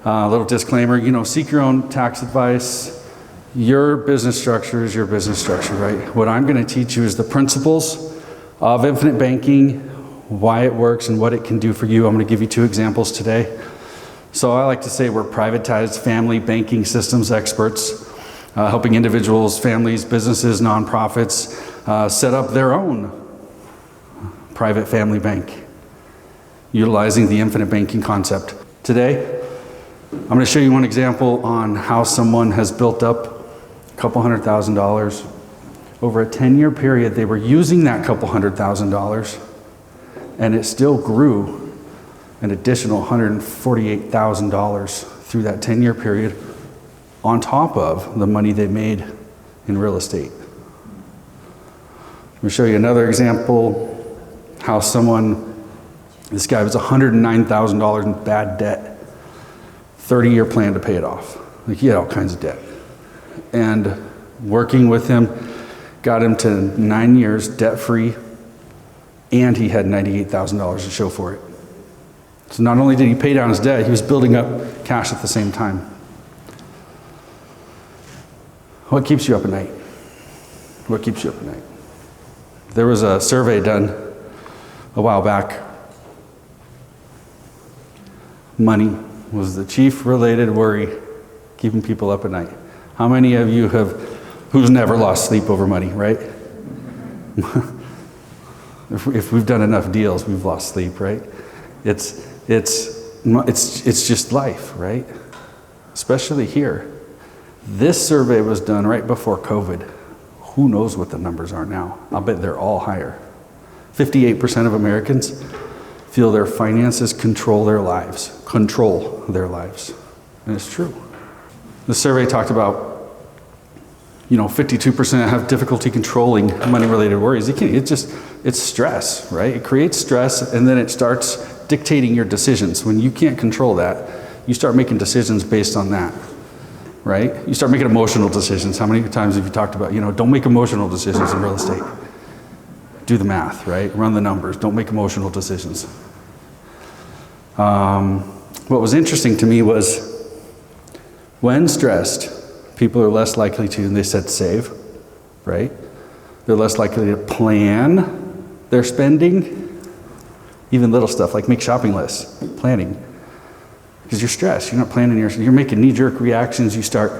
Little disclaimer, seek your own tax advice. Your business structure is your business structure, right? What I'm going to teach you is the principles of infinite banking, why it works and what it can do for you. I'm going to give you 2 examples today. So I like to say we're privatized family banking systems experts, helping individuals, families, businesses, nonprofits set up their own private family bank, utilizing the infinite banking concept. Today, I'm going to show you one example on how someone has built up a couple $100,000. Over a 10-year period, they were using that couple $100,000, and it still grew an additional $148,000 through that 10-year period on top of the money they made in real estate. I'm going to show you another example, how this guy was $109,000 in bad debt. 30-year plan to pay it off. He had all kinds of debt. And working with him got him to 9 years debt-free, and he had $98,000 to show for it. So not only did he pay down his debt, he was building up cash at the same time. What keeps you up at night? What keeps you up at night? There was a survey done a while back. Money was the chief related worry keeping people up at night. How many of you who's never lost sleep over money, right? if we've done enough deals, we've lost sleep, right? It's just life, right? Especially here. This survey was done right before COVID. Who knows what the numbers are now? I'll bet they're all higher. 58% of Americans feel their finances control their lives. And it's true. The survey talked about, 52% have difficulty controlling money-related worries. It's stress, right? It creates stress, and then it starts dictating your decisions. When you can't control that, you start making decisions based on that, right? You start making emotional decisions. How many times have you talked about, don't make emotional decisions in real estate? Do the math, right? Run the numbers. Don't make emotional decisions. What was interesting to me was when stressed, people are less likely to, and they said save, right? They're less likely to plan their spending, even little stuff like make shopping lists, planning. Because you're stressed, you're not planning, you're making knee-jerk reactions, you start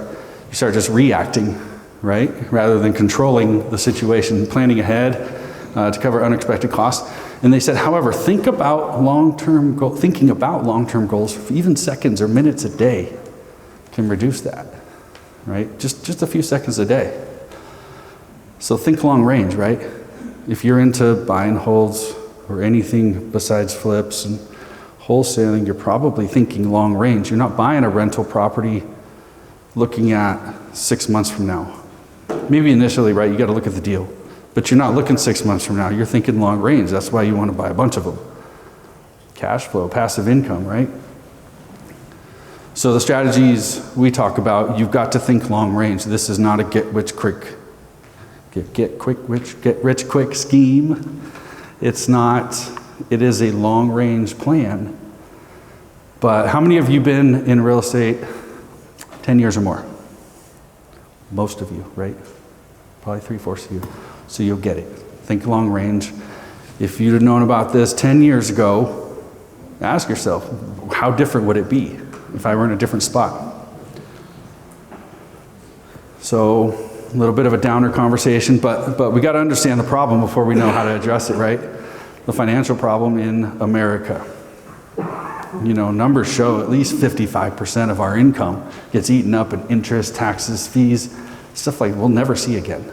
just reacting, right? Rather than controlling the situation, planning ahead to cover unexpected costs. And they said, however, thinking about long-term goals, even seconds or minutes a day, can reduce that, right? Just a few seconds a day. So think long range, right? If you're into buy and holds or anything besides flips and wholesaling, you're probably thinking long range. You're not buying a rental property looking at 6 months from now. Maybe initially, right, you got to look at the deal. But you're not looking 6 months from now. You're thinking long range. That's why you want to buy a bunch of them. Cash flow, passive income, right? So the strategies we talk about, you've got to think long range. This is not a get rich quick scheme. It's not. It is a long range plan. But how many of you been in real estate 10 years or more? Most of you, right? Probably 3/4 of you. So you'll get it. Think long range. If you'd have known about this 10 years ago, ask yourself, how different would it be if I were in a different spot? So a little bit of a downer conversation, but we got to understand the problem before we know how to address it, right? The financial problem in America. Numbers show at least 55% of our income gets eaten up in interest, taxes, fees, stuff like we'll never see again.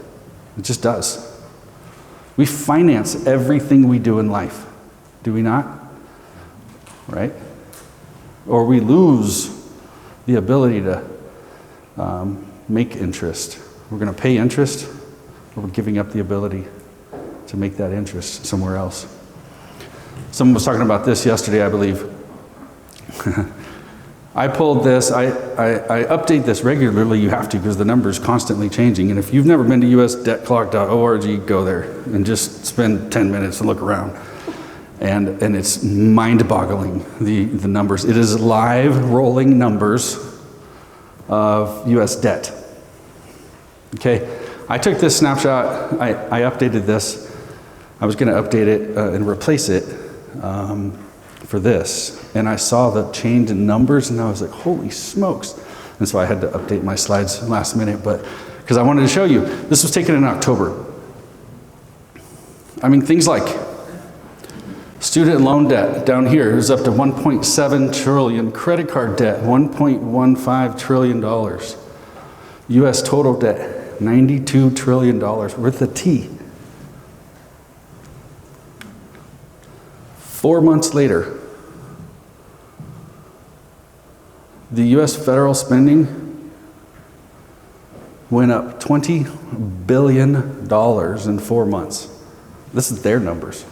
It just does. We finance everything we do in life, do we not? Right? Or we lose the ability to make interest. We're going to pay interest, or we're giving up the ability to make that interest somewhere else. Someone was talking about this yesterday, I believe. I pulled this, I update this regularly, you have to, because the number is constantly changing. And if you've never been to usdebtclock.org, go there and just spend 10 minutes and look around. And it's mind-boggling, the numbers. It is live rolling numbers of US debt. Okay, I took this snapshot, I updated this. I was gonna update it and replace it for this. And I saw the change in numbers and I was like, holy smokes. And so I had to update my slides last minute, but because I wanted to show you. This was taken in October. I mean, things like student loan debt down here is up to 1.7 trillion. Credit card debt, $1.15 trillion. US total debt, $92 trillion with a T. 4 months later, the US federal spending went up $20 billion in 4 months. This is their numbers.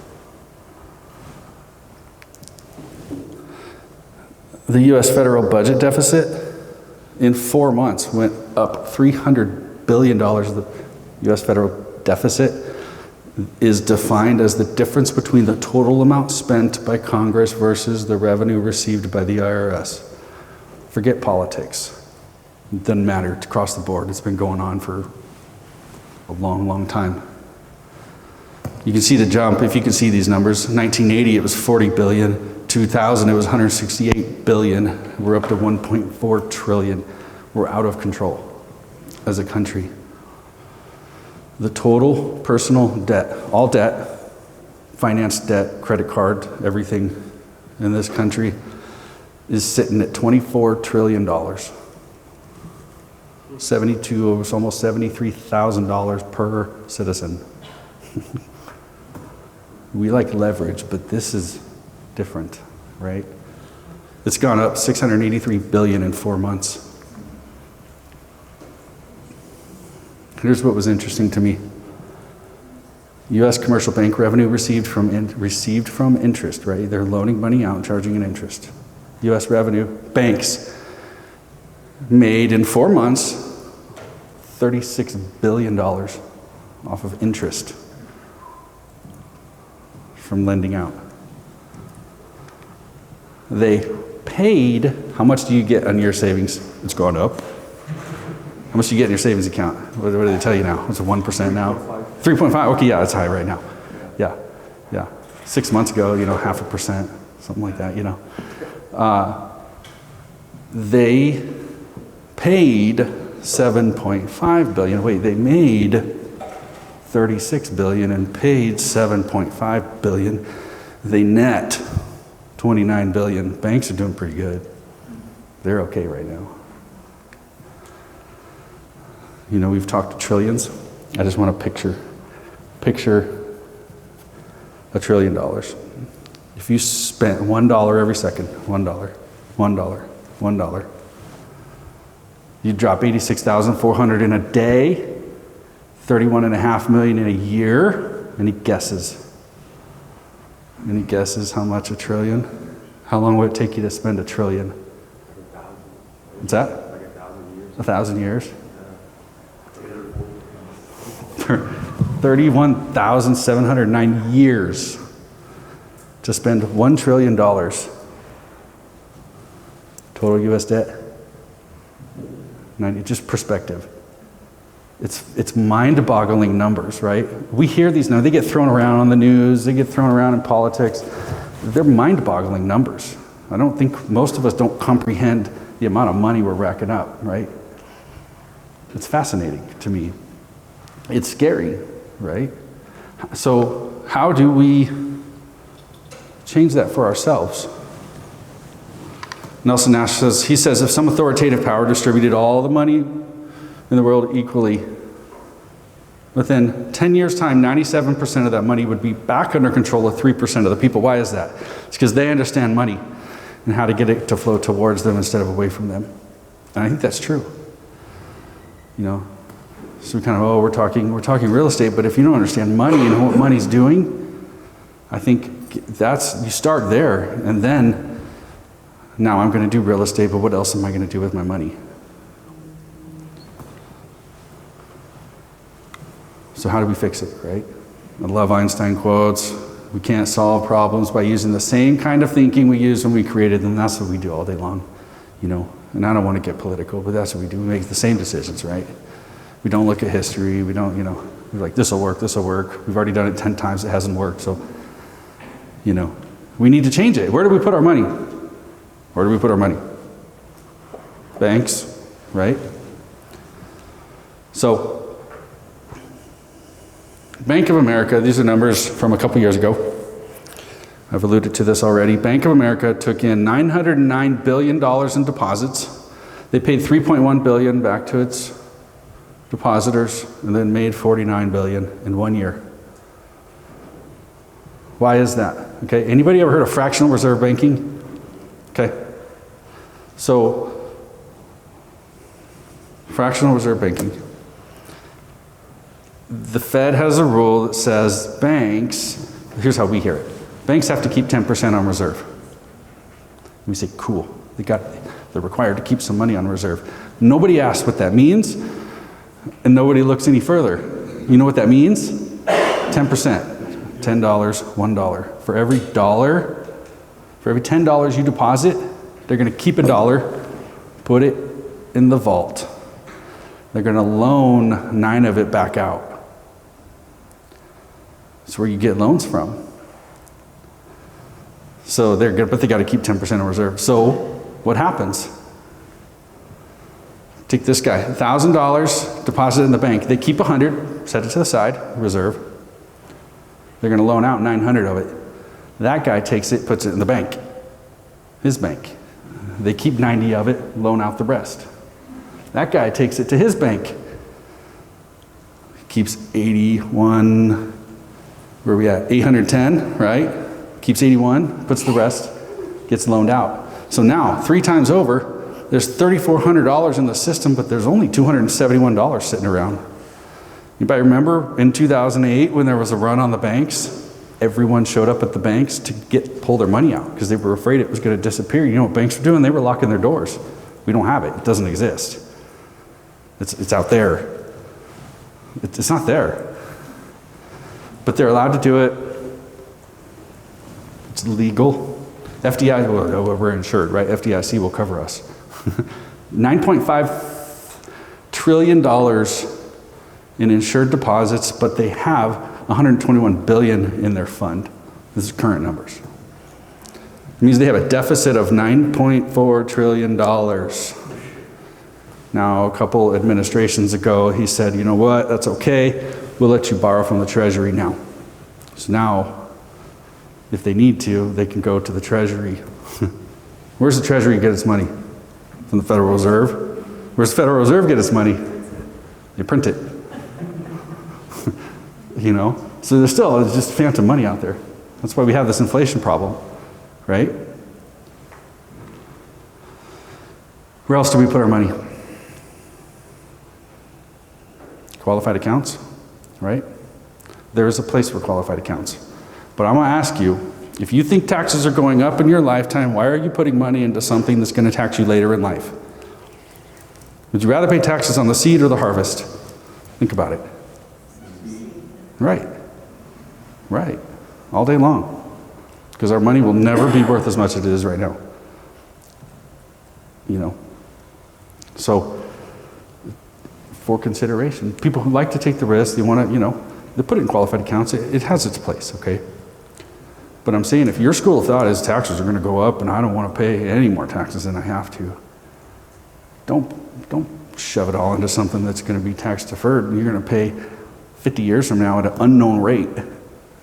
The US federal budget deficit in 4 months went up $300 billion. The US federal deficit is defined as the difference between the total amount spent by Congress versus the revenue received by the IRS. Forget politics. It doesn't matter, it's across the board. It's been going on for a long, long time. You can see the jump, if you can see these numbers. 1980, it was 40 billion. 2000, it was 168 billion. We're up to 1.4 trillion. We're out of control as a country. The total personal debt, all debt, finance debt, credit card, everything in this country is sitting at $24 trillion. 72, it's almost $73,000 per citizen. We like leverage, but this is different, right? It's gone up 683 billion in 4 months. Here's what was interesting to me. U.S. commercial bank revenue received from interest, right? They're loaning money out and charging an interest. U.S. revenue, banks made in 4 months $36 billion off of interest from lending out. They paid, how much do you get on your savings? It's gone up. How much do you get in your savings account? What do they tell you now? It's a 1% now? 3.5, okay, yeah, it's high right now. Yeah. 6 months ago, 0.5%, something like that, They paid 7.5 billion. Wait, they made 36 billion and paid 7.5 billion. They net 29 billion. Banks are doing pretty good. They're okay right now. We've talked to trillions. I just want to picture $1 trillion. If you spent $1 every second, $1, you drop 86,400 in a day, 31.5 million in a year. Any guesses? Any guesses how much $1 trillion? How long would it take you to spend $1 trillion? What's that? Like 1,000 years. 1,000 years? 31,709 years to spend $1 trillion. Total US debt. 90, just perspective. It's mind-boggling numbers, right? We hear these numbers, they get thrown around on the news, they get thrown around in politics. They're mind-boggling numbers. I don't think most of us don't comprehend the amount of money we're racking up, right? It's fascinating to me. It's scary, right? So how do we change that for ourselves? Nelson Nash says, if some authoritative power distributed all the money in the world equally, within 10 years' time, 97% of that money would be back under control of 3% of the people. Why is that? It's because they understand money and how to get it to flow towards them instead of away from them. And I think that's true. So we kind of, we're talking real estate, but if you don't understand money and what money's doing, I think you start there, and then, now I'm going to do real estate, but what else am I going to do with my money? So how do we fix it, right? I love Einstein quotes. We can't solve problems by using the same kind of thinking we used when we created them. That's what we do all day long, you know. And I don't want to get political, but that's what we do. We make the same decisions, right? We don't look at history. We don't, you know, we're like, this will work, this will work. We've already done it 10 times, it hasn't worked. So, you know, we need to change it. Where do we put our money? Where do we put our money? Banks, right? So, Bank of America, these are numbers from a couple years ago. I've alluded to this already. Bank of America took in $909 billion in deposits. They paid $3.1 billion back to its depositors and then made $49 billion in 1 year. Why is that? Okay, anybody ever heard of fractional reserve banking? Okay, so fractional reserve banking. The Fed has a rule that says banks, here's how we hear it. Banks have to keep 10% on reserve. And we say, cool. They're required to keep some money on reserve. Nobody asks what that means, and nobody looks any further. You know what that means? 10%. $10, $1. For every $10 you deposit, they're going to keep $1, put it in the vault. They're going to loan 9 of it back out. That's where you get loans from. So they're good, but they got to keep 10% in reserve. So what happens? Take this guy, $1,000 deposit in the bank. They keep 100, set it to the side, reserve. They're going to loan out 900 of it. That guy takes it, puts it in the bank, his bank. They keep 90 of it, loan out the rest. That guy takes it to his bank. Keeps 81, where are we at? 810, right? Keeps 81, puts the rest, gets loaned out. So now, 3 times over, there's $3,400 in the system, but there's only $271 sitting around. Anybody remember in 2008 when there was a run on the banks? Everyone showed up at the banks to pull their money out because they were afraid it was going to disappear. You know what banks were doing? They were locking their doors. We don't have it. It doesn't exist. It's out there. It's not there. But they're allowed to do it. It's legal. FDIC, well, we're insured, right? FDIC will cover us. $9.5 trillion in insured deposits, but they have $121 billion in their fund. This is current numbers. It means they have a deficit of $9.4 trillion. Now, a couple administrations ago, he said, you know what, that's okay. We'll let you borrow from the Treasury now. So now, if they need to, they can go to the Treasury. Where's the Treasury get its money? From the Federal Reserve. Where's the Federal Reserve get its money? They print it. You know? So there's just phantom money out there. That's why we have this inflation problem, right? Where else do we put our money? Qualified accounts, right? There is a place for qualified accounts. But I'm going to ask you, if you think taxes are going up in your lifetime, why are you putting money into something that's going to tax you later in life? Would you rather pay taxes on the seed or the harvest? Think about it. Right. Right. All day long. Because our money will never be worth as much as it is right now. You know. So, for consideration, people who like to take the risk, they want to, you know, they put it in qualified accounts. It has its place, okay? But I'm saying if your school of thought is taxes are going to go up and I don't want to pay any more taxes than I have to, don't shove it all into something that's going to be tax deferred and you're going to pay 50 years from now at an unknown rate.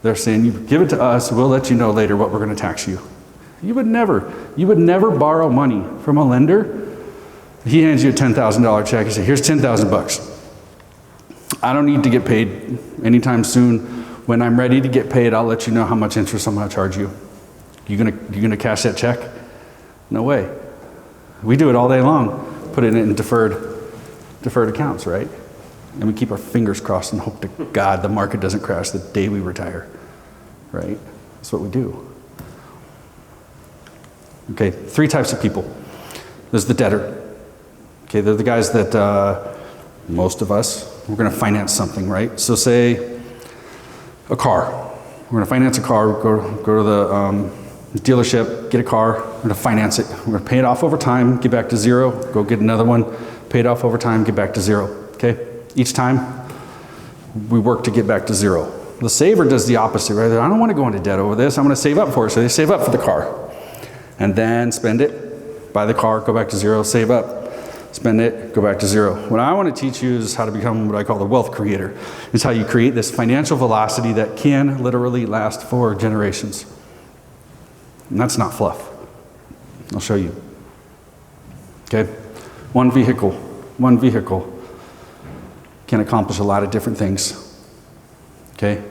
They're saying, you give it to us, we'll let you know later what we're going to tax you. You would never borrow money from a lender. He hands you a $10,000 check. He says, here's $10,000. I don't need to get paid anytime soon. When I'm ready to get paid, I'll let you know how much interest I'm going to charge you. You gonna cash that check? No way. We do it all day long. Put it in deferred accounts, right? And we keep our fingers crossed and hope to God the market doesn't crash the day we retire, right? That's what we do. Okay, 3 types of people. There's the debtor. Okay, they're the guys that most of us, we're going to finance something, right? So say a car. We're going to finance a car, go to the dealership, get a car, we're going to finance it. We're going to pay it off over time, get back to zero, go get another one, pay it off over time, get back to zero, okay? Each time, we work to get back to zero. The saver does the opposite, right? I don't want to go into debt over this, I'm going to save up for it. So they save up for the car, and then spend it, buy the car, go back to zero, save up, spend it, go back to zero. What I want to teach you is how to become what I call the wealth creator. It's how you create this financial velocity that can literally last for generations. And that's not fluff. I'll show you. Okay? One vehicle can accomplish a lot of different things. Okay?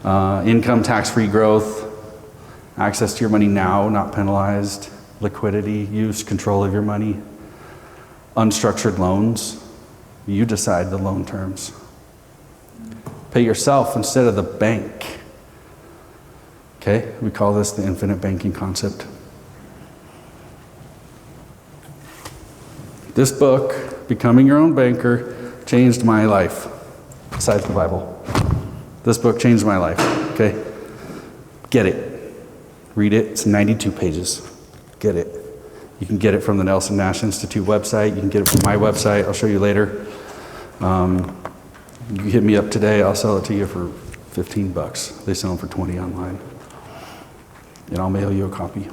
Income, tax-free growth, access to your money now, not penalized, liquidity, use, control of your money, unstructured loans. You decide the loan terms. Pay yourself instead of the bank. Okay? We call this the infinite banking concept. This book, Becoming Your Own Banker, changed my life, besides the Bible. This book changed my life, okay? Get it. Read it. It's 92 pages. Get it. You can get it from the Nelson Nash Institute website. You can get it from my website. I'll show you later. You hit me up today, I'll sell it to you for $15. They sell them for $20 online. And I'll mail you a copy.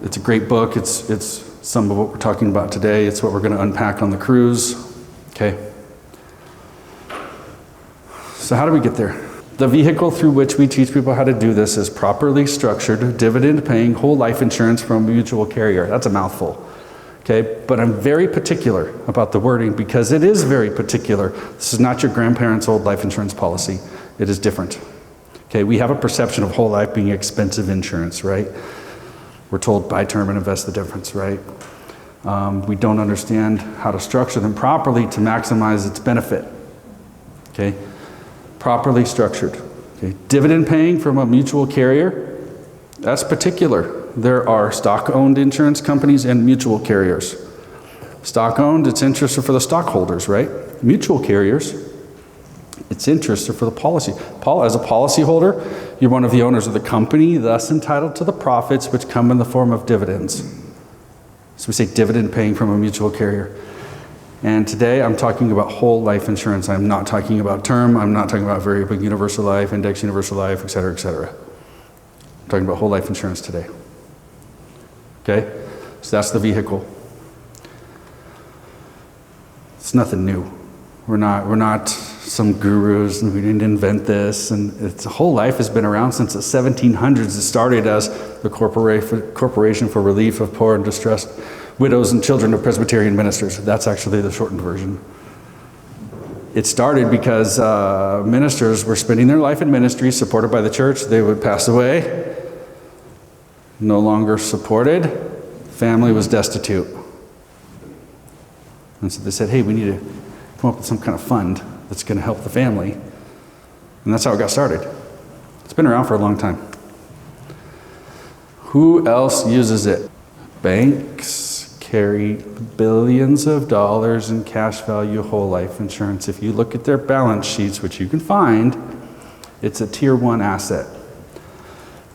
It's a great book. It's some of what we're talking about today. It's what we're going to unpack on the cruise. Okay. So how do we get there? The vehicle through which we teach people how to do this is properly structured, dividend-paying whole life insurance from a mutual carrier. That's a mouthful. Okay, but I'm very particular about the wording because it is very particular. This is not your grandparents' old life insurance policy. It is different. Okay, we have a perception of whole life being expensive insurance, right? We're told buy term and invest the difference, right? We don't understand how to structure them properly to maximize its benefit. Okay, properly structured. Okay, dividend paying from a mutual carrier, that's particular. There are stock-owned insurance companies and mutual carriers. Stock-owned, its interests are for the stockholders, right? Mutual carriers, its interests are for the policy. As a policyholder, you're one of the owners of the company, thus entitled to the profits which come in the form of dividends. So we say dividend paying from a mutual carrier. And today I'm talking about whole life insurance. I'm not talking about term. I'm not talking about variable universal life, index universal life, et cetera, et cetera. I'm talking about whole life insurance today. Okay? So that's the vehicle. It's nothing new. We're not some gurus, and we didn't invent this. And its whole life has been around since the 1700s. It started as the Corporation for Relief of Poor and Distressed Widows and Children of Presbyterian Ministers. That's actually the shortened version. It started because ministers were spending their life in ministry supported by the church. They would pass away, no longer supported, family was destitute. And so they said, hey, we need to come up with some kind of fund that's going to help the family. And that's how it got started. It's been around for a long time. Who else uses it? Banks carry billions of dollars in cash value whole life insurance. If you look at their balance sheets, which you can find, it's a tier 1 asset.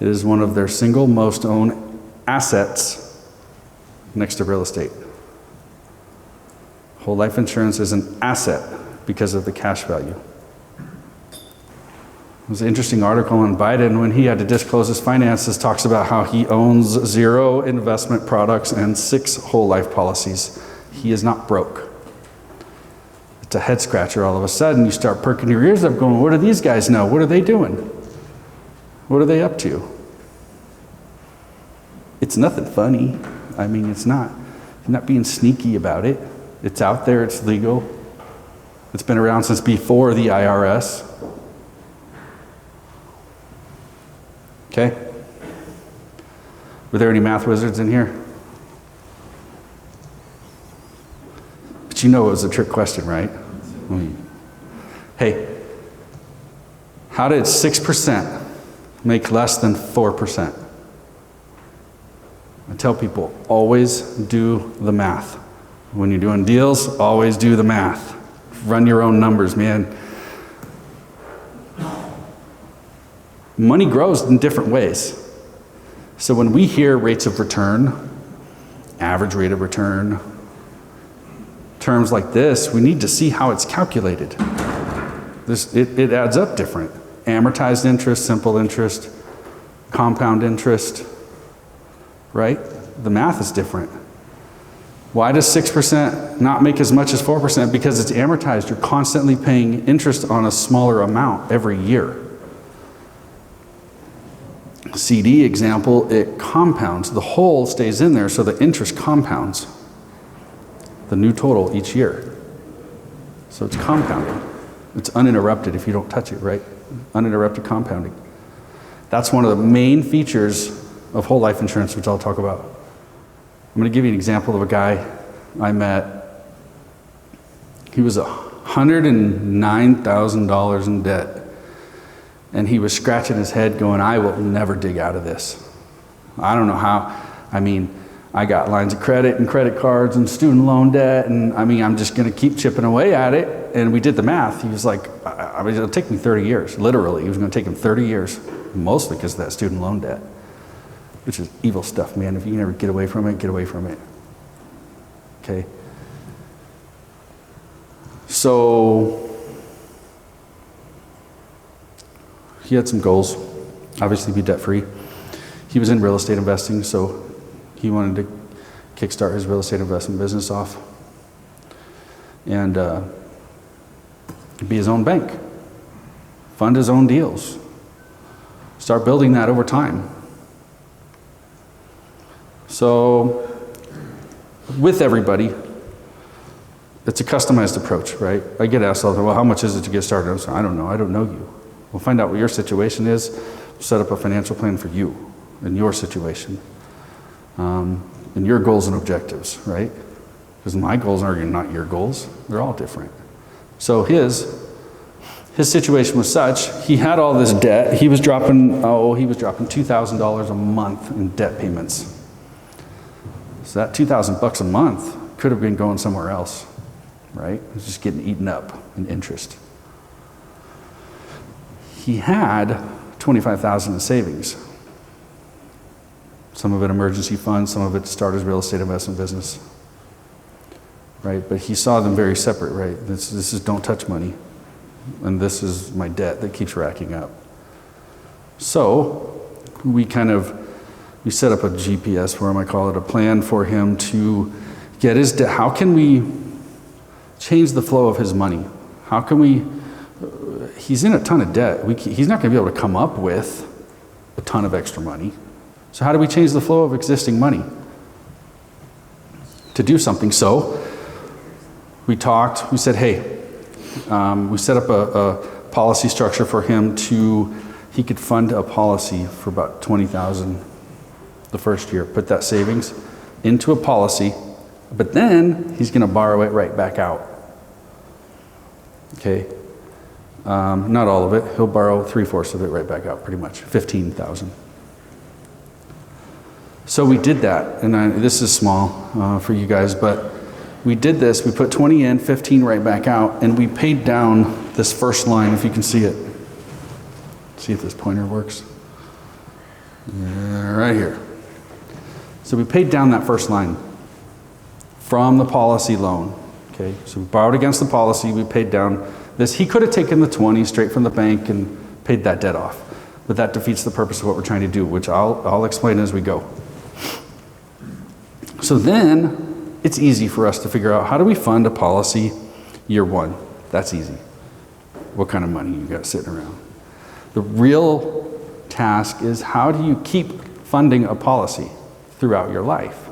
It is one of their single most owned assets next to real estate. Whole life insurance is an asset because of the cash value. There's an interesting article on Biden when he had to disclose his finances, talks about how he owns 0 investment products and 6 whole life policies. He is not broke. It's a head scratcher all of a sudden. You start perking your ears up going, what do these guys know? What are they doing? What are they up to? It's nothing funny. I mean, it's not. You're not being sneaky about it. It's out there, it's legal. It's been around since before the IRS. Okay? Were there any math wizards in here? But you know it was a trick question, right? Hey, how did 6% make less than 4%? I tell people, always do the math. When you're doing deals, always do the math. Run your own numbers, man. money grows in different ways. So when we hear rates of return, average rate of return, terms like this, we need to see how it's calculated. It adds up different. Amortized interest, simple interest, compound interest, right? The math is different. Why does 6% not make as much as 4%? Because it's amortized. You're constantly paying interest on a smaller amount every year. CD example, it compounds. The whole stays in there, so the interest compounds. The new total each year. So it's compounding. It's uninterrupted if you don't touch it, right? Uninterrupted compounding. That's one of the main features of whole life insurance, which I'll talk about. I'm going to give you an example of a guy I met. He was $109,000 in debt. And he was scratching his head going, I will never dig out of this. I don't know how. I mean, I got lines of credit and credit cards and student loan debt. And I mean, I'm just going to keep chipping away at it. And we did the math. He was like, I mean, it'll take me 30 years. Literally, it was going to take him 30 years, mostly because of that student loan debt, which is evil stuff, man. If you can ever get away from it, get away from it. Okay? So he had some goals, obviously be debt-free. He was in real estate investing, so he wanted to kickstart his real estate investment business off and be his own bank, fund his own deals, start building that over time. So with everybody, it's a customized approach, right? I get asked all the time, well, how much is it to get started? I'm saying, I don't know you. We'll find out what your situation is, set up a financial plan for you and your situation, and your goals and objectives, right? Because my goals are not your goals. They're all different. So his situation was such, he had all this debt. He was dropping $2,000 a month in debt payments. So that $2,000 a month could have been going somewhere else, right? It was just getting eaten up in interest. He had $25,000 in savings. Some of it emergency funds, some of it to start his real estate investment business. Right? But he saw them very separate, right? This is don't touch money. And this is my debt that keeps racking up. So we set up a GPS for him, I call it, a plan for him to get his debt. How can we change the flow of his money? How can we, he's in a ton of debt. He's not going to be able to come up with a ton of extra money. So how do we change the flow of existing money? To do something. So we talked, we said, hey, we set up a policy structure for him he could fund a policy for about $20,000 the first year, put that savings into a policy, but then he's going to borrow it right back out. Okay? Not all of it. He'll borrow 3/4 of it right back out, pretty much, $15,000. So we did that, and this is small for you guys, but we did this. We put 20 in, 15 right back out, and we paid down this first line, if you can see it. See if this pointer works. Right here. So we paid down that first line from the policy loan. Okay, so we borrowed against the policy, we paid down this. He could have taken the 20 straight from the bank and paid that debt off, but that defeats the purpose of what we're trying to do, which I'll explain as we go. So then, it's easy for us to figure out, how do we fund a policy year one? That's easy. What kind of money you got sitting around? The real task is, how do you keep funding a policy throughout your life?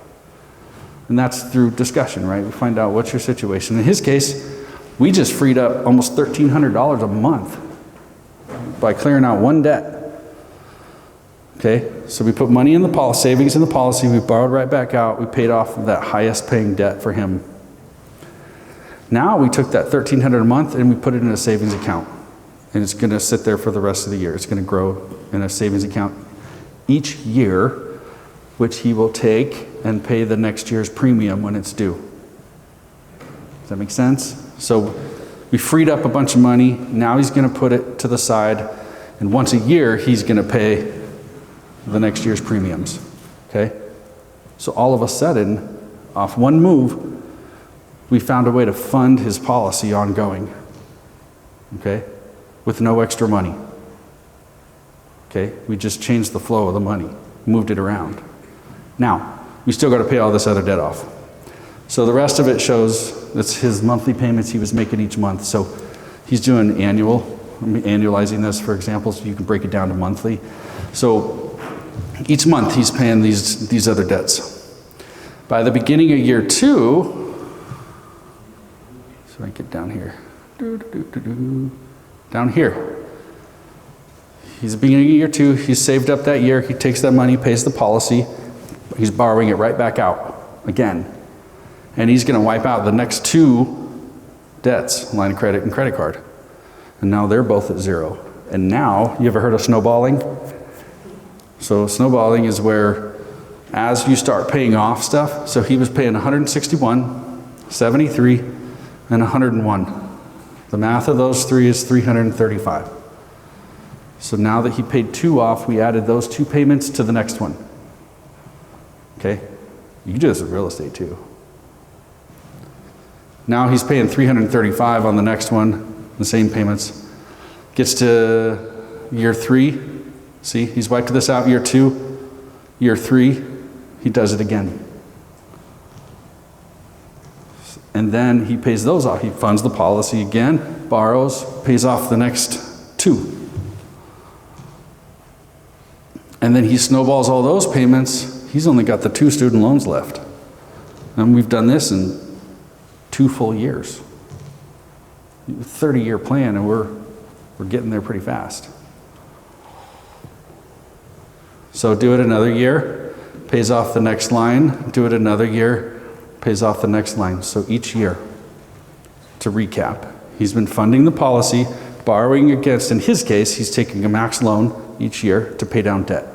And that's through discussion, right? We find out what's your situation. In his case, we just freed up almost $1,300 a month by clearing out one debt. Okay, so we put money in the policy, savings in the policy, we borrowed right back out, we paid off that highest paying debt for him. Now we took that $1,300 a month and we put it in a savings account. And it's going to sit there for the rest of the year. It's going to grow in a savings account each year, which he will take and pay the next year's premium when it's due. Does that make sense? So we freed up a bunch of money. Now he's going to put it to the side And once a year, he's going to pay the next year's premiums, okay? So all of a sudden, off one move, we found a way to fund his policy ongoing, okay? With no extra money, okay? We just changed the flow of the money, moved it around. Now, we still got to pay all this other debt off. So the rest of it shows that's his monthly payments he was making each month. So he's doing annual. I'm annualizing this, for example, so you can break it down to monthly. So each month he's paying these other debts. By the beginning of year 2, so I get down here, down here. He's the beginning of year 2, he's saved up that year, he takes that money, pays the policy, he's borrowing it right back out again. And he's going to wipe out the next 2 debts, line of credit and credit card. And now they're both at 0. And now, you ever heard of snowballing? So snowballing is where, as you start paying off stuff, so he was paying 161, 73, and 101. The math of those 3 is 335. So now that he paid 2 off, we added those 2 payments to the next one. Okay? You can do this with real estate too. Now he's paying 335 on the next one, the same payments. Gets to year 3, see, he's wiped this out year 2, year 3, he does it again. And then he pays those off. He funds the policy again, borrows, pays off the next 2. And then he snowballs all those payments. He's only got the 2 student loans left. And we've done this in 2 full years. 30-year plan, and we're getting there pretty fast. So do it another year, pays off the next line. Do it another year, pays off the next line. So each year, to recap, he's been funding the policy, borrowing against, in his case, he's taking a max loan each year to pay down debt.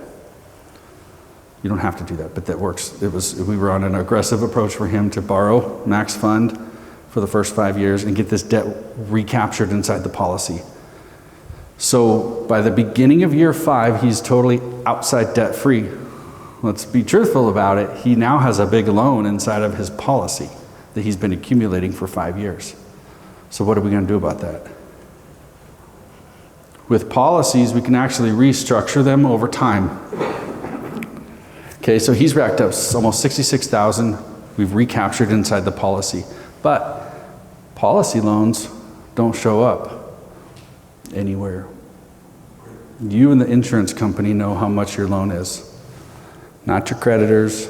You don't have to do that, but that works. We were on an aggressive approach for him to borrow, max fund for the first 5 years and get this debt recaptured inside the policy. So by the beginning of year 5, he's totally outside debt free. Let's be truthful about it. He now has a big loan inside of his policy that he's been accumulating for 5 years. So what are we going to do about that? With policies, we can actually restructure them over time. Okay, so he's racked up almost $66,000 we've recaptured inside the policy. But policy loans don't show up anywhere. You and the insurance company know how much your loan is, not your creditors.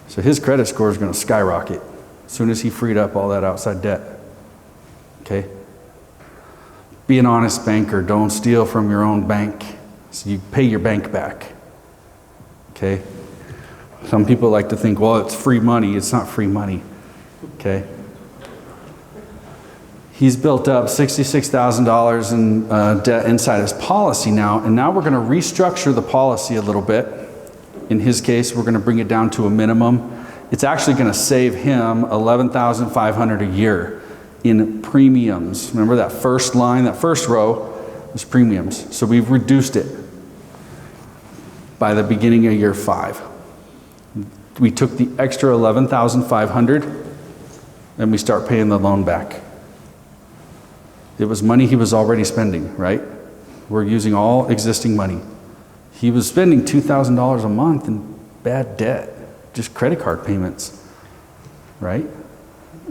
So his credit score is going to skyrocket as soon as he freed up all that outside debt. Okay? Be an honest banker. Don't steal from your own bank. So you pay your bank back. Okay? Some people like to think, well, it's free money. It's not free money. Okay? He's built up $66,000 in debt inside his policy now, and now we're going to restructure the policy a little bit. In his case, we're going to bring it down to a minimum. It's actually going to save him $11,500 a year in premiums. Remember that first line, that first row was premiums. So we've reduced it by the beginning of year 5. We took the extra $11,500 and we start paying the loan back. It was money he was already spending, right? We're using all existing money. He was spending $2,000 a month in bad debt, just credit card payments, right?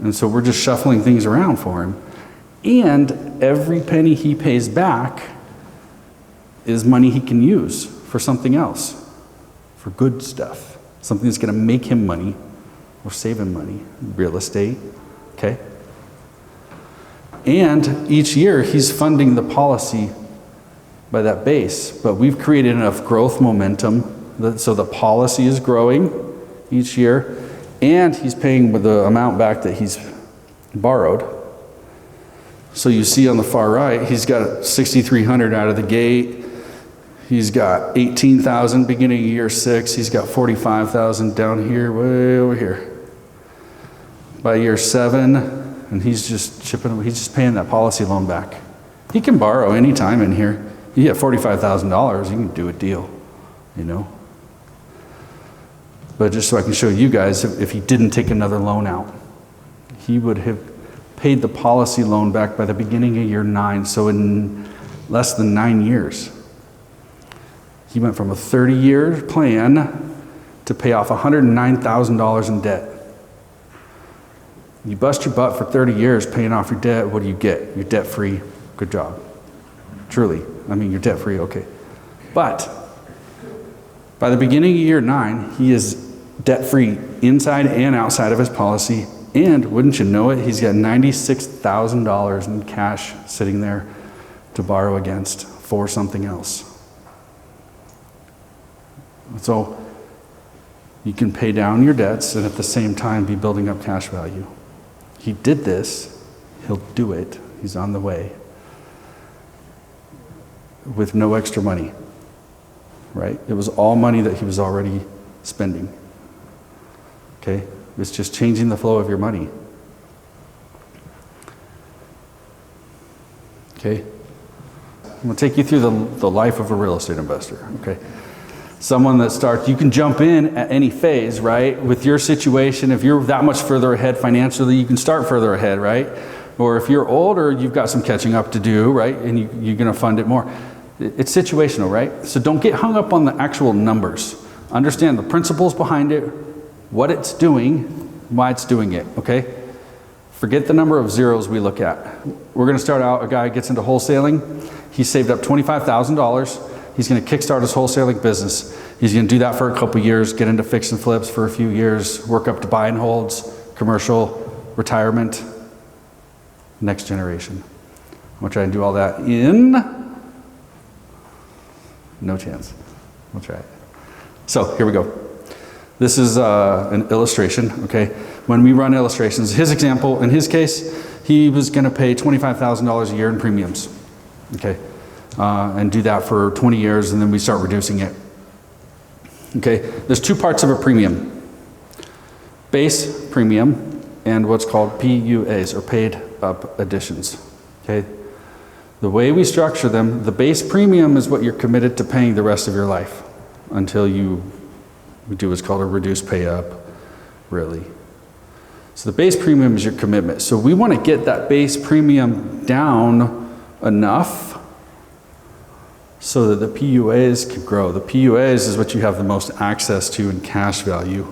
And so we're just shuffling things around for him. And every penny he pays back is money he can use for something else, for good stuff, something that's going to make him money or save him money, real estate, okay? And each year he's funding the policy by that base, but we've created enough growth momentum so the policy is growing each year, and he's paying with the amount back that he's borrowed. So you see on the far right, he's got $6,300 out of the gate. He's got $18,000 beginning of year 6. He's got $45,000 down here, way over here. By year 7, and he's just paying that policy loan back. He can borrow any time in here. You get $45,000, you can do a deal, you know. But just so I can show you guys, if he didn't take another loan out, he would have paid the policy loan back by the beginning of year 9, so in less than 9 years. He went from a 30-year plan to pay off $109,000 in debt. You bust your butt for 30 years paying off your debt, what do you get? You're debt-free. Good job. Truly. I mean, you're debt-free, okay. But by the beginning of year 9, he is debt-free inside and outside of his policy. And wouldn't you know it, he's got $96,000 in cash sitting there to borrow against for something else. So you can pay down your debts and at the same time be building up cash value. He did this, he'll do it, he's on the way with no extra money, right? It was all money that he was already spending, okay? It's just changing the flow of your money, okay? I'm gonna take you through the life of a real estate investor, okay? Someone that starts, you can jump in at any phase, right? With your situation, if you're that much further ahead financially, you can start further ahead, right? Or if you're older, you've got some catching up to do, right? And you're gonna fund it more. It's situational, right? So don't get hung up on the actual numbers. Understand the principles behind it, what it's doing, why it's doing it, okay? Forget the number of zeros we look at. We're gonna start out, a guy gets into wholesaling, he saved up $25,000, he's gonna kickstart his wholesaling business. He's gonna do that for a couple years, get into fix and flips for a few years, work up to buy and holds, commercial, retirement, next generation. I'm gonna try and do all that in no chance. We'll try it. So here we go. This is an illustration, okay? When we run illustrations, his example, in his case, he was gonna pay $25,000 a year in premiums, okay? And do that for 20 years, and then we start reducing it. Okay, there's two parts of a premium. Base premium and what's called PUAs, or paid up additions, okay? The way we structure them, the base premium is what you're committed to paying the rest of your life until you do what's called a reduced pay up, really. So the base premium is your commitment. So we want to get that base premium down enough so that the PUAs can grow. The PUAs is what you have the most access to in cash value,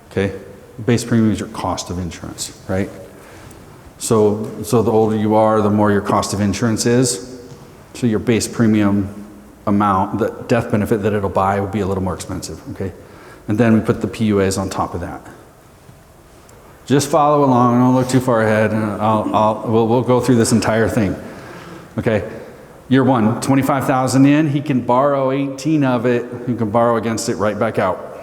okay? The base premium is your cost of insurance, right? So the older you are, the more your cost of insurance is. So your base premium amount, the death benefit that it'll buy will be a little more expensive, okay? And then we put the PUAs on top of that. Just follow along, don't look too far ahead, and we'll go through this entire thing, okay? Year 1, 25,000 in, he can borrow 18 of it, he can borrow against it right back out,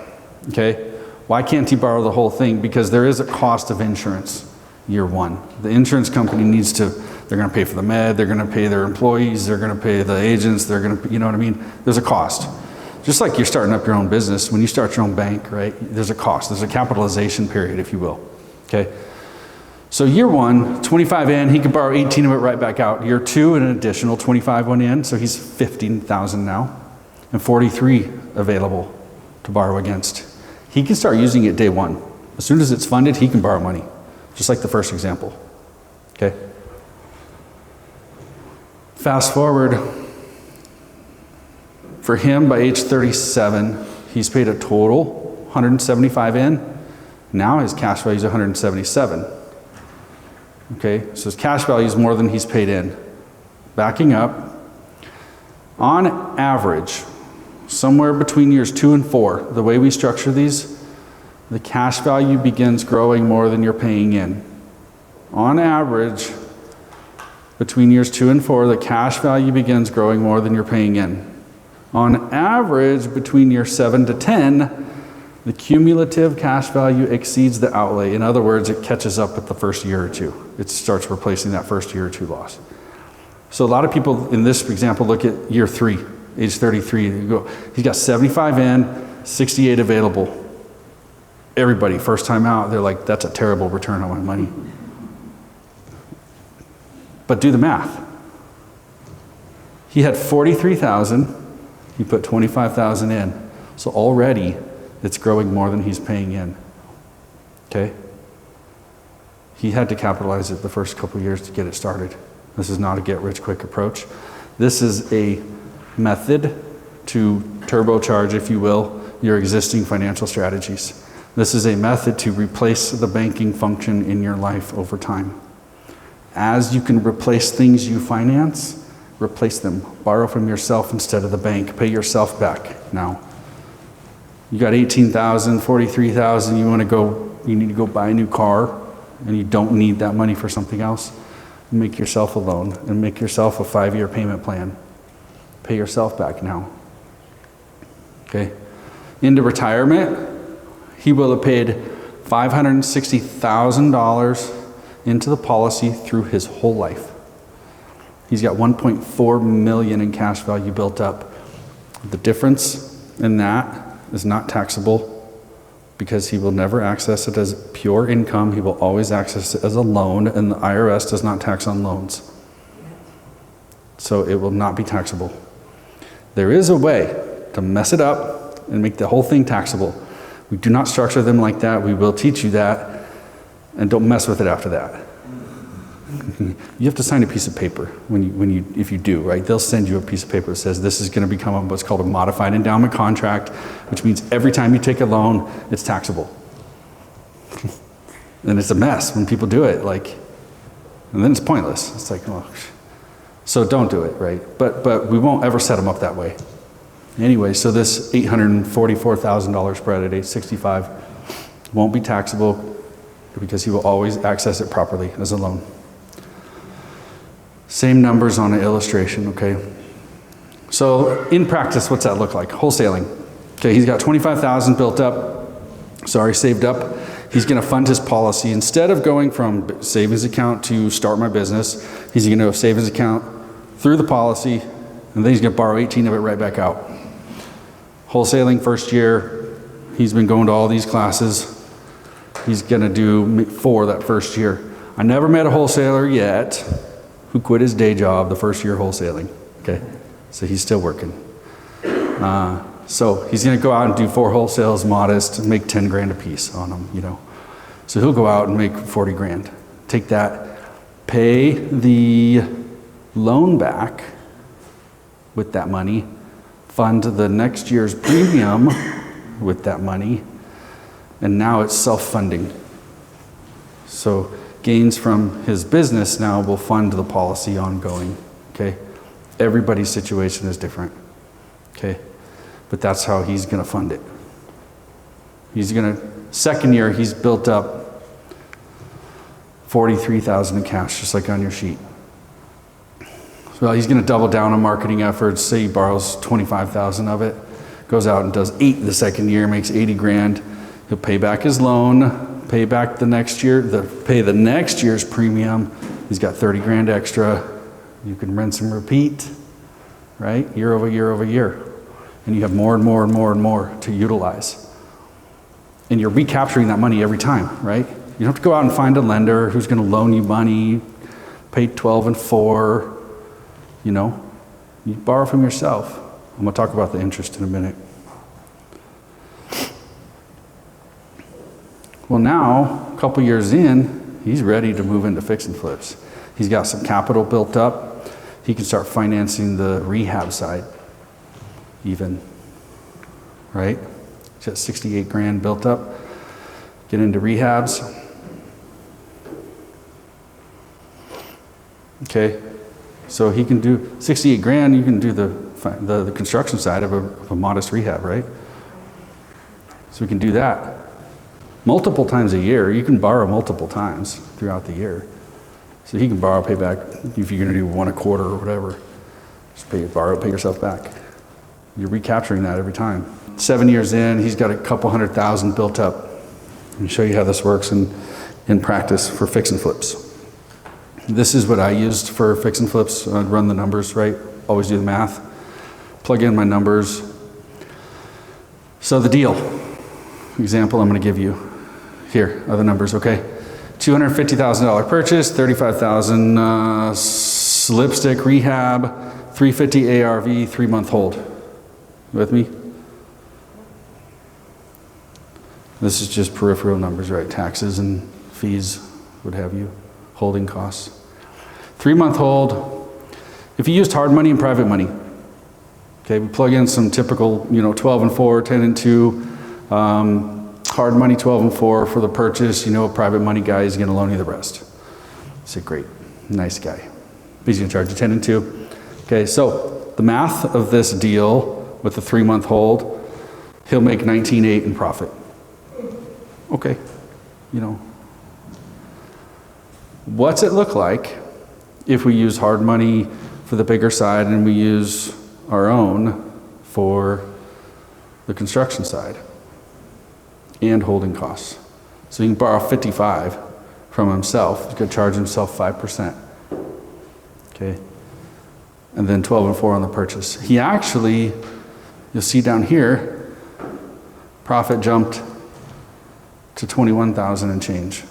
okay? Why can't he borrow the whole thing? Because there is a cost of insurance, year 1. The insurance company needs to, they're gonna pay for the med, they're gonna pay their employees, they're gonna pay the agents, they're gonna, you know what I mean? There's a cost. Just like you're starting up your own business, when you start your own bank, right? There's a cost, there's a capitalization period, if you will, okay? So year 1, 25 in, he could borrow 18 of it right back out. Year 2, an additional 25 went in, so he's 15,000 now, and 43 available to borrow against. He can start using it day 1. As soon as it's funded, he can borrow money, just like the first example, okay? Fast forward, for him by age 37, he's paid a total 175 in. Now his cash value is 177. Okay, so his cash value is more than he's paid in. Backing up, on average, somewhere between years 2 and 4, the way we structure these, the cash value begins growing more than you're paying in. On average, between years 2 and 4, the cash value begins growing more than you're paying in. On average, between year 7 to 10, the cumulative cash value exceeds the outlay. In other words, it catches up with the first year or 2. It starts replacing that first year or 2 loss. So a lot of people in this example look at year 3, age 33. They go, he's got 75 in, 68 available. Everybody, first time out, they're like, that's a terrible return on my money. But do the math. He had 43,000. He put 25,000 in. So already it's growing more than he's paying in. Okay? He had to capitalize it the first couple of years to get it started. This is not a get-rich-quick approach. This is a method to turbocharge, if you will, your existing financial strategies. This is a method to replace the banking function in your life over time. As you can replace things you finance, replace them. Borrow from yourself instead of the bank. Pay yourself back now. You got 18,000, 43,000, you need to go buy a new car, and you don't need that money for something else. Make yourself a loan and make yourself a 5-year payment plan. Pay yourself back now. Okay? Into retirement, he will have paid $560,000 into the policy through his whole life. He's got $1.4 million in cash value built up. The difference in that is not taxable because he will never access it as pure income. He will always access it as a loan, and the IRS does not tax on loans. So it will not be taxable. There is a way to mess it up and make the whole thing taxable. We do not structure them like that. We will teach you that, and don't mess with it after that. You have to sign a piece of paper if you do, right? They'll send you a piece of paper that says this is going to become what's called a modified endowment contract, which means every time you take a loan, it's taxable. And it's a mess when people do it, and then it's pointless. It's like, oh, so don't do it, right? But we won't ever set them up that way. Anyway, so this $844,000 spread at age 65 won't be taxable because he will always access it properly as a loan. Same numbers on an illustration, okay? So in practice, what's that look like? Wholesaling. Okay, he's got 25,000 saved up. He's gonna fund his policy. Instead of going from savings account to start my business, he's gonna go savings account through the policy, and then he's gonna borrow 18 of it right back out. Wholesaling first year, he's been going to all these classes. He's gonna do 4 that first year. I never met a wholesaler yet who quit his day job the first year wholesaling, okay? So he's still working. So he's gonna go out and do 4 wholesales, modest, and make 10 grand a piece on them, So he'll go out and make 40 grand. Take that, pay the loan back with that money, fund the next year's premium with that money, and now it's self-funding. So gains from his business now will fund the policy ongoing, okay? Everybody's situation is different, okay? But that's how he's gonna fund it. Second year, he's built up 43,000 in cash, just like on your sheet. So he's gonna double down on marketing efforts. Say he borrows 25,000 of it, goes out and does 8 the second year, makes 80 grand. He'll pay back his loan, pay back the next year, pay the next year's premium. He's got 30 grand extra. You can rinse and repeat, right? Year over year over year. And you have more and more and more and more to utilize. And you're recapturing that money every time, right? You don't have to go out and find a lender who's gonna loan you money, pay 12 and 4, You borrow from yourself. I'm gonna talk about the interest in a minute. Well, now, a couple years in, he's ready to move into fix and flips. He's got some capital built up. He can start financing the rehab side, even, right? He's got 68 grand built up. Get into rehabs. Okay, so he can do 68 grand. You can do the construction side of a modest rehab, right? So we can do that. Multiple times a year. You can borrow multiple times throughout the year. So he can borrow, pay back, if you're gonna do 1 a quarter or whatever. Just borrow, pay yourself back. You're recapturing that every time. 7 years in, he's got a couple $100,000 built up. Let me show you how this works in practice for fix and flips. This is what I used for fix and flips. I'd run the numbers, right? Always do the math. Plug in my numbers. So the deal, example I'm gonna give you. Here are the numbers, okay? $250,000 purchase, $35,000 lipstick rehab, 350 ARV, 3-month hold. You with me? This is just peripheral numbers, right? Taxes and fees, what have you, holding costs. 3-month hold. If you used hard money and private money, okay, we plug in some typical, 12 and 4, 10 and 2, hard money 12 and 4 for the purchase, a private money guy is gonna loan you the rest. I say, great, nice guy. He's gonna charge you 10 and 2. Okay, so the math of this deal with the 3-month hold, he'll make 19.8 in profit. Okay, What's it look like if we use hard money for the bigger side and we use our own for the construction side and holding costs? So you can borrow 55 from himself. He's going to charge himself 5%. Okay. And then 12 and 4 on the purchase. He actually, you'll see down here, profit jumped to 21,000 and change.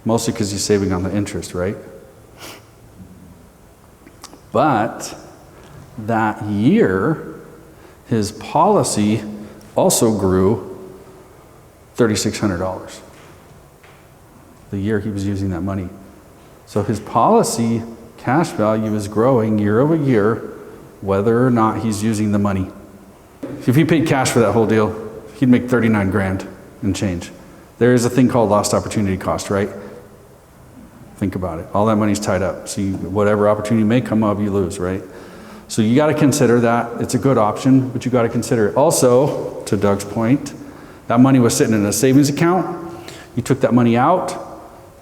Mostly because he's saving on the interest, right? But that year, his policy also grew $3,600. The year he was using that money. So his policy cash value is growing year over year, whether or not he's using the money. If he paid cash for that whole deal, he'd make 39 grand and change. There is a thing called lost opportunity cost, right? Think about it. All that money's tied up. So whatever opportunity may come up, you lose, right? So you got to consider that. It's a good option, but you got to consider it. Also, to Doug's point, that money was sitting in a savings account. You took that money out.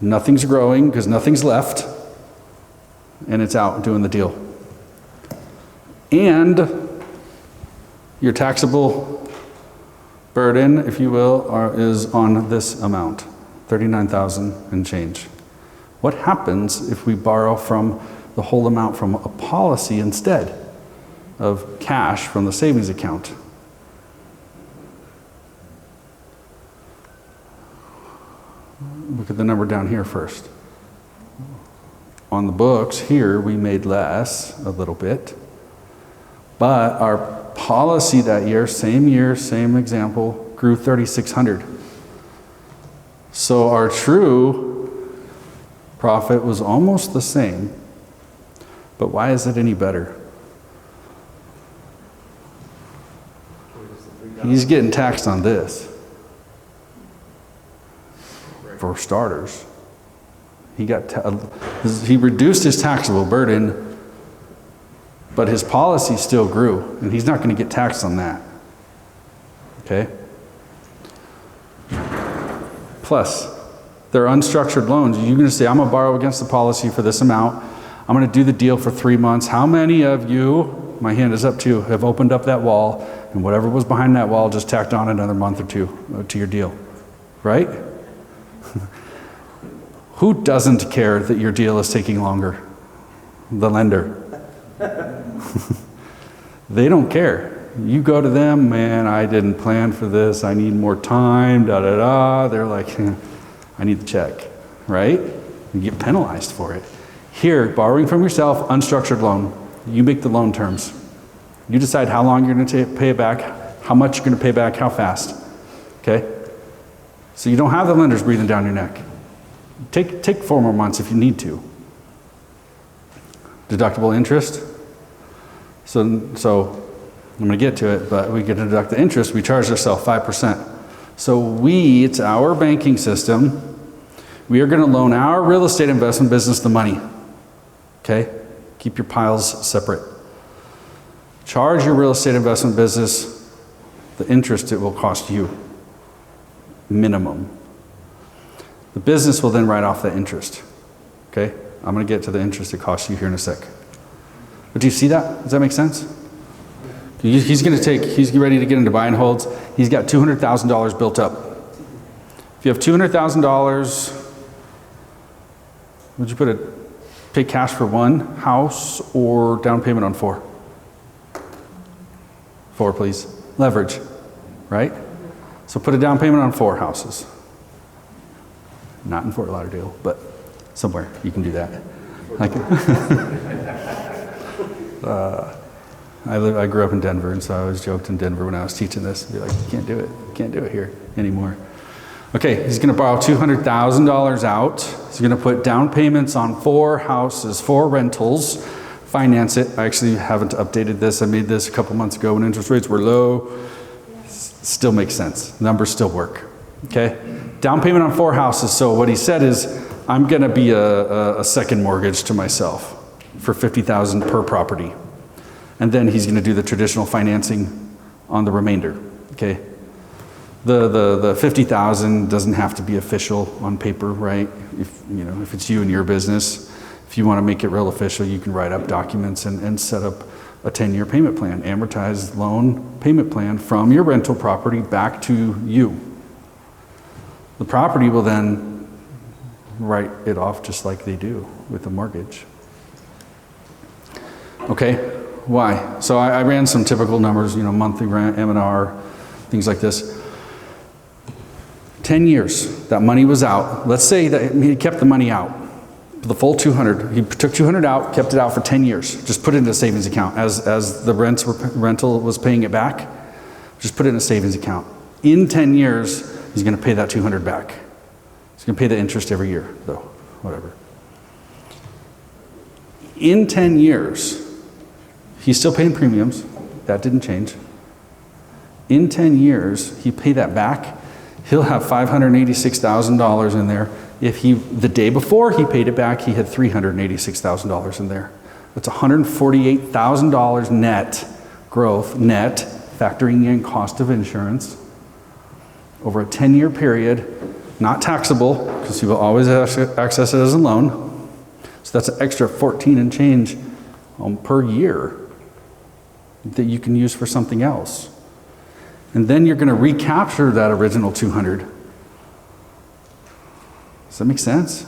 Nothing's growing because nothing's left. And it's out doing the deal. And your taxable burden, if you will, is on this amount, 39,000 and change. What happens if we borrow from the whole amount from a policy instead of cash from the savings account? Look at the number down here first. On the books here, we made less a little bit, but our policy that year, same example, grew 3,600. So our true profit was almost the same, but why is it any better? He's getting taxed on this. For starters, he reduced his taxable burden, but his policy still grew, and he's not going to get taxed on that. Okay? Plus, they're unstructured loans. You're going to say, I'm going to borrow against the policy for this amount. I'm going to do the deal for 3 months. How many of you, my hand is up to, have opened up that wall, and whatever was behind that wall just tacked on another month or two to your deal? Right? Who doesn't care that your deal is taking longer? The lender. They don't care. You go to them, man, I didn't plan for this. I need more time, da-da-da. They're like, I need the check, right? You get penalized for it. Here, borrowing from yourself, unstructured loan. You make the loan terms. You decide how long you're going to pay it back, how much you're going to pay back, how fast. Okay? So you don't have the lenders breathing down your neck. Take 4 more months if you need to. Deductible interest. So I'm going to get to it, but we get to deduct the interest. We charge ourselves 5%. So it's our banking system. We are going to loan our real estate investment business the money. Okay? Keep your piles separate. Charge your real estate investment business the interest it will cost you. Minimum. The business will then write off that interest. Okay? I'm going to get to the interest it costs you here in a sec. But do you see that? Does that make sense? He's ready to get into buy and holds. He's got $200,000 built up. If you have $200,000, would you pay cash for 1 house or down payment on 4? 4, please. Leverage, right? So put a down payment on 4 houses. Not in Fort Lauderdale, but somewhere you can do that. Like, I grew up in Denver, and so I always joked in Denver when I was teaching this. I'd be like, you can't do it here anymore. Okay, he's gonna borrow $200,000 out. He's gonna put down payments on 4 houses, 4 rentals, finance it. I actually haven't updated this. I made this a couple months ago when interest rates were low. Still makes sense. Numbers still work, okay? Down payment on 4 houses. So what he said is, I'm gonna be a second mortgage to myself for $50,000 per property. And then he's gonna do the traditional financing on the remainder, okay? The $50,000 doesn't have to be official on paper, right? If it's you and your business, if you want to make it real official, you can write up documents and set up a 10-year payment plan, amortized loan payment plan from your rental property back to you. The property will then write it off just like they do with a mortgage. Okay, why? So I ran some typical numbers, monthly rent, M&R, things like this. 10 years, that money was out. Let's say that he kept the money out, the full 200. He took 200 out, kept it out for 10 years. Just put it in a savings account. As the rental was paying it back, just put it in a savings account. In 10 years, he's gonna pay that 200 back. He's gonna pay the interest every year, though, whatever. In 10 years, he's still paying premiums. That didn't change. In 10 years, he paid that back. He'll have $586,000 in there. If the day before he paid it back, he had $386,000 in there. That's $148,000 net growth, net, factoring in cost of insurance, over a 10-year period, not taxable, because he will always access it as a loan. So that's an extra 14 and change per year that you can use for something else. And then you're going to recapture that original 200. Does that make sense?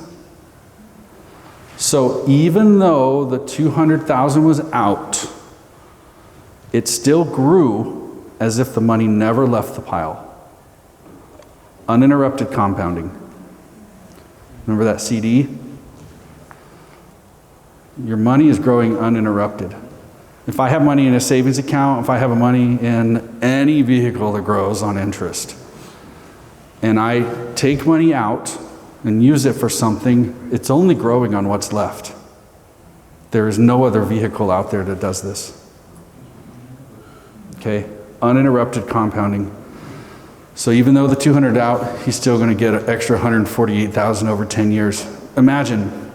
So even though the 200,000 was out, it still grew as if the money never left the pile. Uninterrupted compounding. Remember that CD? Your money is growing uninterrupted. If I have money in a savings account, if I have money in any vehicle that grows on interest, and I take money out and use it for something, it's only growing on what's left. There is no other vehicle out there that does this. Okay? Uninterrupted compounding. So even though the 200 out, he's still going to get an extra 148,000 over 10 years. Imagine,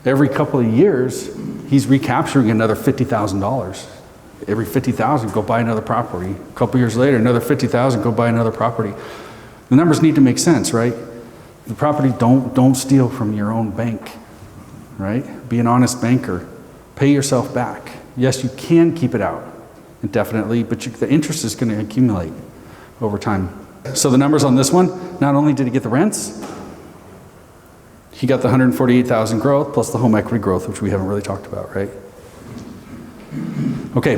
every couple of years, he's recapturing another $50,000. Every $50,000, go buy another property. A couple years later, another $50,000, go buy another property. The numbers need to make sense, right? The property, don't steal from your own bank, right? Be an honest banker. Pay yourself back. Yes, you can keep it out indefinitely, but the interest is going to accumulate over time. So the numbers on this one, not only did he get the rents, he got the 148,000 growth plus the home equity growth, which we haven't really talked about, right? Okay,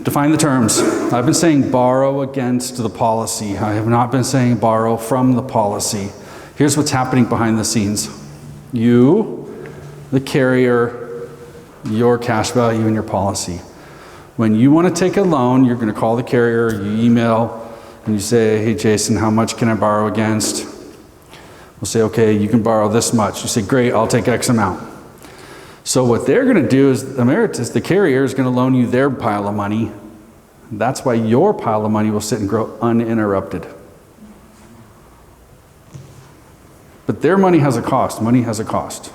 define the terms. I've been saying borrow against the policy. I have not been saying borrow from the policy. Here's what's happening behind the scenes. You, the carrier, your cash value, and your policy. When you want to take a loan, you're going to call the carrier, you email, and you say, hey Jason, how much can I borrow against? We'll say, okay, you can borrow this much. You say, great, I'll take X amount. So what they're going to do is, Emeritus, the carrier, is going to loan you their pile of money. That's why your pile of money will sit and grow uninterrupted. But their money has a cost. Money has a cost.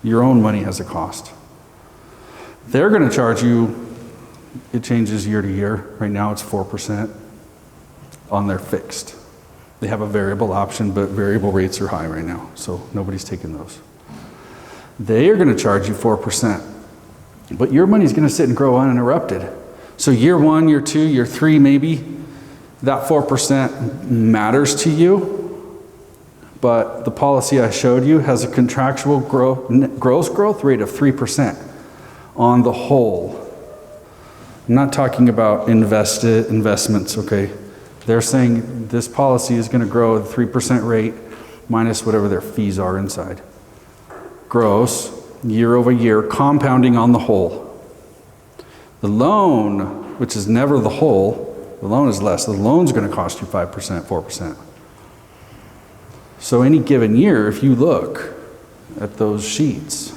Your own money has a cost. They're going to charge you, it changes year to year. Right now it's 4% on their fixed. They have a variable option, but variable rates are high right now, so nobody's taking those. They are going to charge you 4%, but your money is going to sit and grow uninterrupted. So year 1, year 2, year 3 maybe, that 4% matters to you, but the policy I showed you has a contractual gross growth rate of 3% on the whole. I'm not talking about investments, okay? They're saying this policy is going to grow at a 3% rate minus whatever their fees are inside. Gross, year over year, compounding on the whole. The loan, which is never the whole, the loan is less. The loan's going to cost you 5%, 4%. So any given year, if you look at those sheets,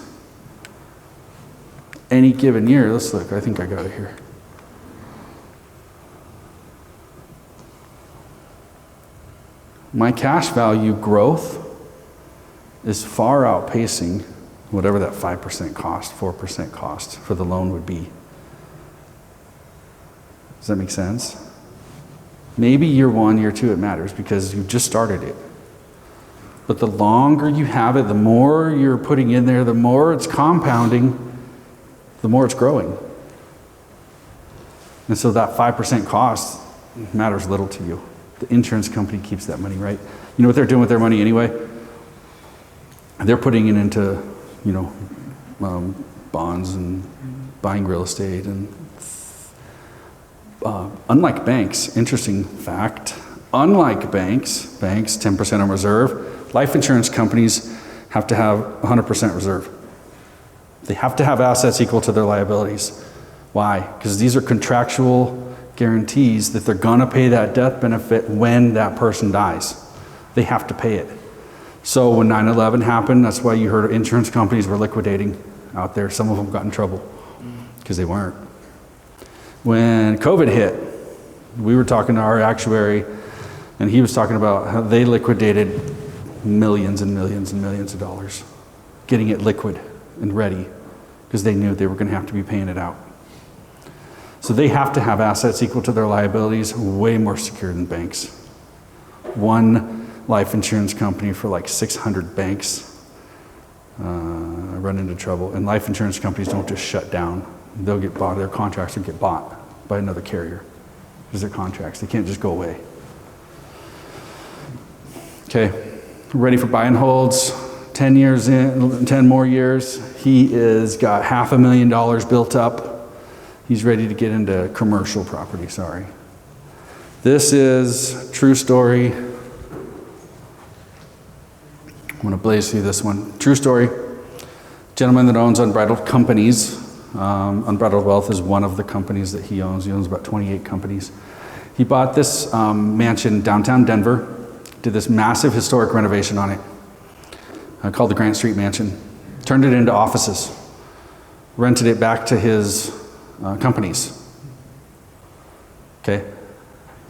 any given year, let's look, I think I got it here. My cash value growth is far outpacing whatever that 5% cost, 4% cost for the loan would be. Does that make sense? Maybe year one, year two, it matters because you just started it. But the longer you have it, the more you're putting in there, the more it's compounding, the more it's growing. And so that 5% cost matters little to you. The insurance company keeps that money, right? You know what they're doing with their money anyway? They're putting it into, bonds and buying real estate. And unlike banks, interesting fact, unlike banks, 10% on reserve, life insurance companies have to have 100% reserve. They have to have assets equal to their liabilities. Why? Because these are contractual guarantees that they're going to pay that death benefit when that person dies. They have to pay it. So when 9/11 happened, that's why you heard insurance companies were liquidating out there. Some of them got in trouble because they weren't. When COVID hit, we were talking to our actuary, and he was talking about how they liquidated millions and millions and millions of dollars, getting it liquid and ready because they knew they were going to have to be paying it out. So they have to have assets equal to their liabilities, way more secure than banks. One life insurance company for like 600 banks run into trouble. And life insurance companies don't just shut down. They'll get bought, their contracts will get bought by another carrier. Because they're contracts, they can't just go away. Okay, ready for buy and holds. 10 years in, 10 more years. He is got $500,000 built up. He's ready to get into commercial property, sorry. This is true story. I'm going to blaze through this one. True story. Gentleman that owns Unbridled Companies. Unbridled Wealth is one of the companies that he owns. He owns about 28 companies. He bought this mansion in downtown Denver, did this massive historic renovation on it, called the Grant Street Mansion. Turned it into offices. Rented it back to his companies. Okay.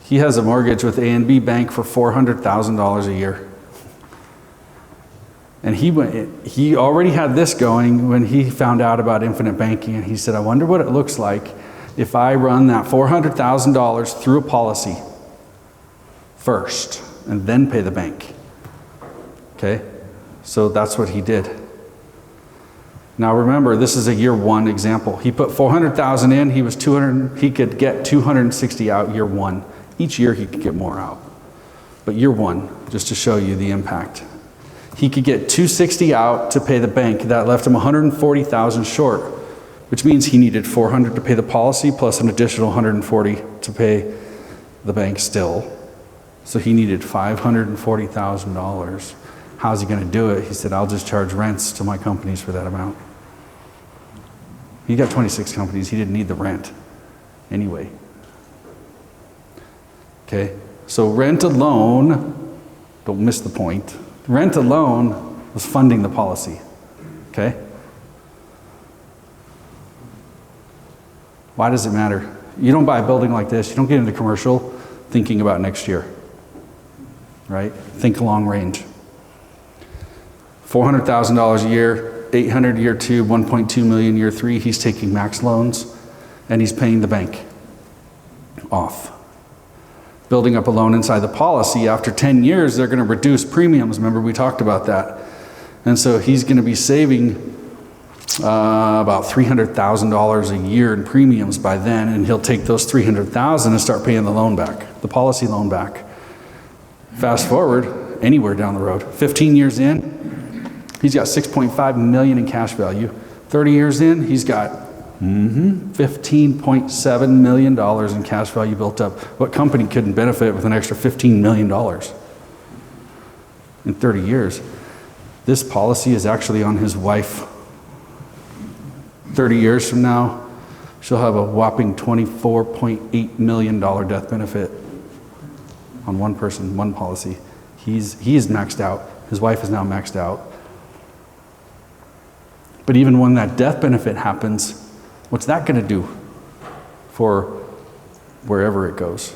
He has a mortgage with A&B Bank for $400,000 a year. And he already had this going when he found out about infinite banking, and he said, I wonder what it looks like if I run that $400,000 through a policy first and then pay the bank. Okay? So that's what he did. Now remember, this is a year one example. He put $400,000 in, he could get $260 out year one. Each year he could get more out. But year one, just to show you the impact. He could get $260 out to pay the bank. That left him $140,000 short, which means he needed $400 to pay the policy plus an additional $140 to pay the bank still. So he needed $540,000. How's he going to do it? He said, I'll just charge rents to my companies for that amount. He got 26 companies. He didn't need the rent anyway. Okay, so rent alone, don't miss the point, rent alone was funding the policy. Okay? Why does it matter? You don't buy a building like this, you don't get into commercial thinking about next year. Right? Think long range. $400,000 a year, $800 year two, $1.2 million year three. He's taking max loans, and he's paying the bank off. Building up a loan inside the policy. After 10 years, they're going to reduce premiums. Remember, we talked about that. And so he's going to be saving about $300,000 a year in premiums by then, and he'll take those $300,000 and start paying the loan back, the policy loan back. Fast forward, anywhere down the road, 15 years in, he's got $6.5 million in cash value. 30 years in, he's got $15.7 million in cash value built up. What company couldn't benefit with an extra $15 million in 30 years? This policy is actually on his wife 30 years from now, she'll have a whopping $24.8 million death benefit on one person, one policy. He is maxed out. His wife is now maxed out. But even when that death benefit happens, what's that going to do for wherever it goes?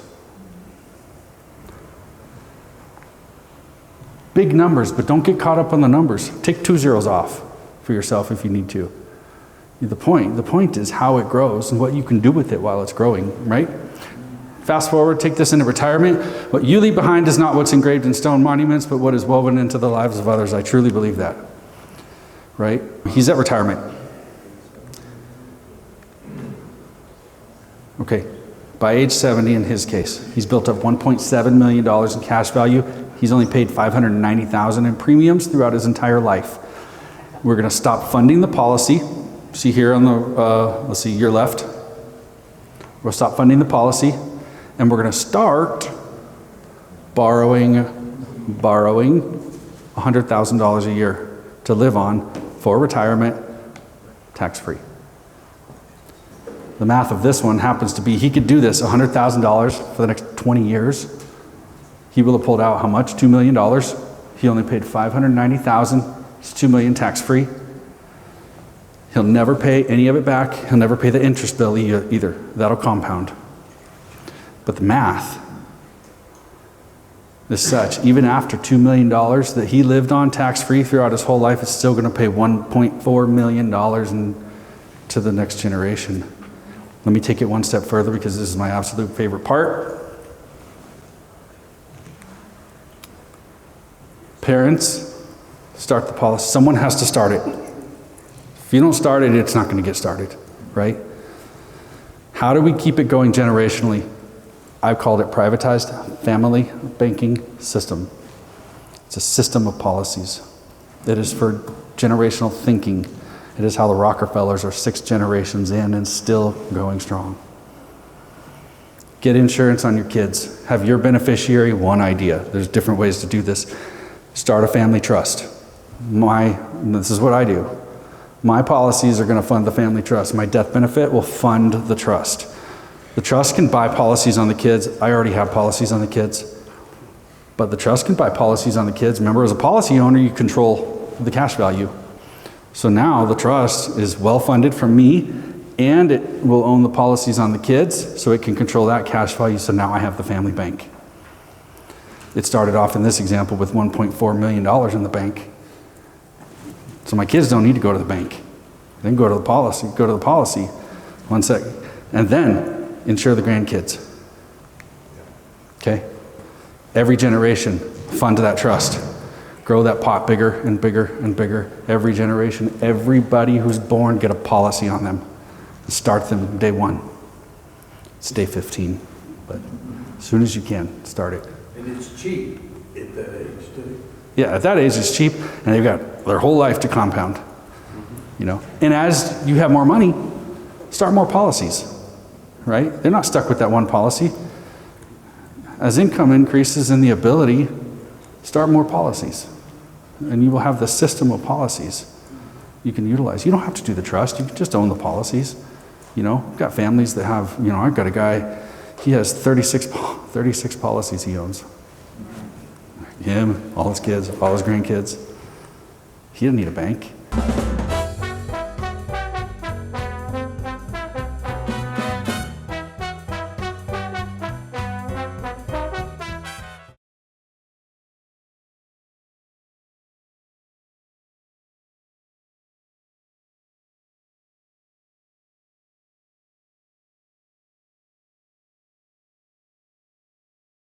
Big numbers, but don't get caught up on the numbers. Take 2 zeros off for yourself if you need to. The point is how it grows and what you can do with it while it's growing, right? Fast forward, take this into retirement. What you leave behind is not what's engraved in stone monuments, but what is woven into the lives of others. I truly believe that, right? He's at retirement. Okay, by age 70 in his case, he's built up $1.7 million in cash value. He's only paid $590,000 in premiums throughout his entire life. We're going to stop funding the policy. See here on the, let's see, your left. We'll stop funding the policy, and we're going to start borrowing $100,000 a year to live on for retirement, tax-free. The math of this one happens to be he could do this $100,000 for the next 20 years. He will have pulled out how much? $2 million. He only paid $590,000. It's $2 million tax-free. He'll never pay any of it back. He'll never pay the interest bill either. That'll compound. But the math is such, even after $2 million that he lived on tax-free throughout his whole life, it's still going to pay $1.4 million to the next generation. Let me take it one step further because this is my absolute favorite part. Parents, start the policy. Someone has to start it. If you don't start it, it's not going to get started, right? How do we keep it going generationally? I've called it privatized family banking system. It's a system of policies. It is for generational thinking. It is how the Rockefellers are 6 generations in and still going strong. Get insurance on your kids. Have your beneficiary one idea. There's different ways to do this. Start a family trust. This is what I do. My policies are going to fund the family trust. My death benefit will fund the trust. The trust can buy policies on the kids. I already have policies on the kids. But the trust can buy policies on the kids. Remember, as a policy owner, you control the cash value. So now the trust is well funded from me, and it will own the policies on the kids, so it can control that cash value. So now I have the family bank. It started off in this example with $1.4 million in the bank. So my kids don't need to go to the bank. Then go to the policy. One sec. And then insure the grandkids. Okay? Every generation, fund that trust. Grow that pot bigger and bigger and bigger. Every generation, everybody who's born, get a policy on them. Start them day 1. It's day 15. But as soon as you can, start it. And it's cheap at that age, too. Yeah, at that age it's cheap, and they've got their whole life to compound. You know, and as you have more money, start more policies, right? They're not stuck with that one policy. As income increases and the ability, start more policies, and you will have the system of policies you can utilize. You don't have to do the trust. You can just own the policies. You know, I've got families that have, you know, I've got a guy, he has 36 policies he owns. Him, all his kids, all his grandkids. He doesn't need a bank.